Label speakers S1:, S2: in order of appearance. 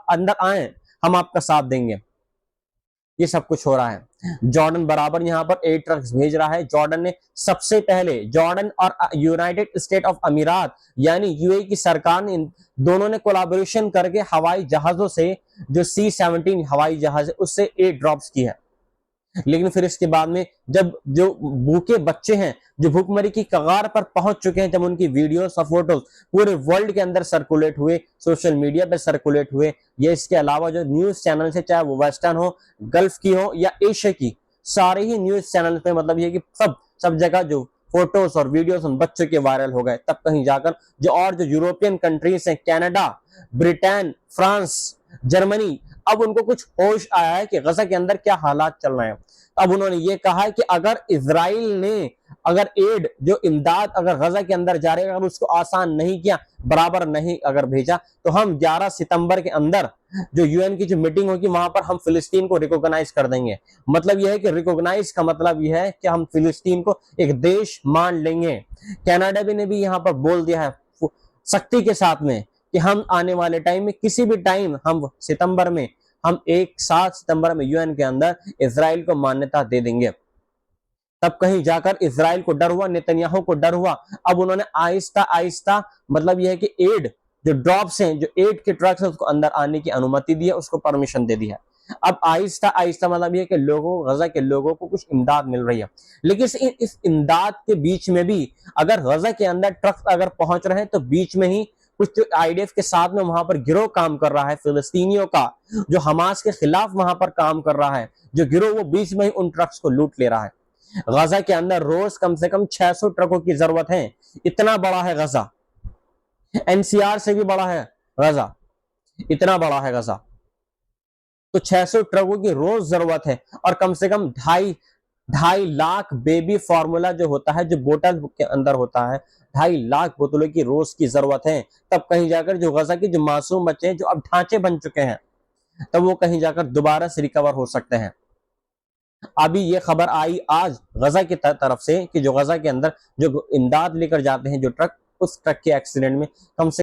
S1: अंदर आए, हम आपका साथ देंगे। ये सब कुछ हो रहा है। जॉर्डन बराबर यहाँ पर एयर ट्रक्स भेज रहा है। जॉर्डन ने सबसे पहले, जॉर्डन और यूनाइटेड स्टेट ऑफ अमीरात यानी यूएई की सरकार ने, इन दोनों ने कोलैबोरेशन करके हवाई जहाजों से, जो C-17 हवाई जहाज है, उससे एयर ड्रॉप्स की है। लेकिन फिर इसके बाद में जब जो भूखे बच्चे हैं, जो भूखमरी की कगार पर पहुंच चुके हैं, जब उनकी वीडियोस और फोटोज पूरे वर्ल्ड के अंदर सर्कुलेट हुए, सोशल मीडिया पे सर्कुलेट हुए, या इसके अलावा जो न्यूज चैनल है, चाहे वो वेस्टर्न हो, गल्फ की हो या एशिया की, सारे ही न्यूज चैनल पे मतलब ये कि सब जगह जो फोटोज और वीडियोस उन बच्चों के वायरल हो गए। तब कहीं जाकर जो यूरोपियन कंट्रीज हैं, कनाडा, ब्रिटेन, फ्रांस, जर्मनी, अब उनको कुछ होश आया है कि गजा के अंदर क्या हालात चल रहे हैं। अब उन्होंने ये कहा है कि अगर इजराइल ने अगर एड, जो इमदाद अगर गजा के अंदर जा रही है, अगर उसको आसान नहीं किया, बराबर नहीं अगर भेजा, तो हम 11 सितंबर के अंदर जो यूएन की जो मीटिंग होगी, वहां पर हम फिलिस्तीन को रिकॉग्नाइज कर देंगे। मतलब यह है कि रिकॉग्नाइज का मतलब यह है कि हम फिलिस्तीन को एक देश मान लेंगे। कनाडा ने भी यहाँ पर बोल दिया है सख्ती के साथ में कि हम आने वाले टाइम में, किसी भी टाइम, हम सितंबर में, हम 7 सितंबर में यूएन के अंदर इजराइल को मान्यता दे देंगे। तब कहीं जाकर इजराइल को डर हुआ, नेतन्याहू को डर हुआ। अब उन्होंने आहिस्ता आहिस्ता, मतलब यह है कि एड जो ड्रॉप्स हैं, जो एड के ट्रक्स हैं, उसको अंदर आने की अनुमति दी है, उसको परमिशन दे दी है। अब आहिस्ता आहिस्ता मतलब यह कि लोगों, गजा के लोगों को कुछ इमदाद मिल रही है। लेकिन इस इमदाद के बीच में भी अगर गजा के अंदर ट्रक्स अगर पहुंच रहे हैं, तो बीच में ही कुछ आईडीएफ के साथ में वहां पर गिरोह काम कर रहा है, फिलिस्तीनियों का, जो हमास के खिलाफ वहां पर काम कर रहा है, जो गिरोह, वो बीच में ही उन ट्रक्स को लूट ले रहा है। गजा के अंदर रोज कम से कम 600 ट्रकों की जरूरत है। इतना बड़ा है गजा, एनसीआर से भी बड़ा है गजा, इतना बड़ा है गजा। तो 600 ट्रकों की रोज जरूरत है, और कम से कम 2.5 लाख बेबी फार्मूला जो होता है, जो बोतल के अंदर होता है, 2.5 लाख बोतलों की रोज की जरूरत है। तब कहीं जाकर जो गजा के जो मासूम बच्चे हैं, जो अब ढांचे बन चुके हैं, तब वो कहीं जाकर दोबारा से रिकवर हो सकते हैं। अभी ये खबर आई आज गजा की तरफ से कि जो गजा के अंदर जो इमदाद लेकर जाते हैं जो ट्रक, उस ट्रक के एक्सीडेंट में कम से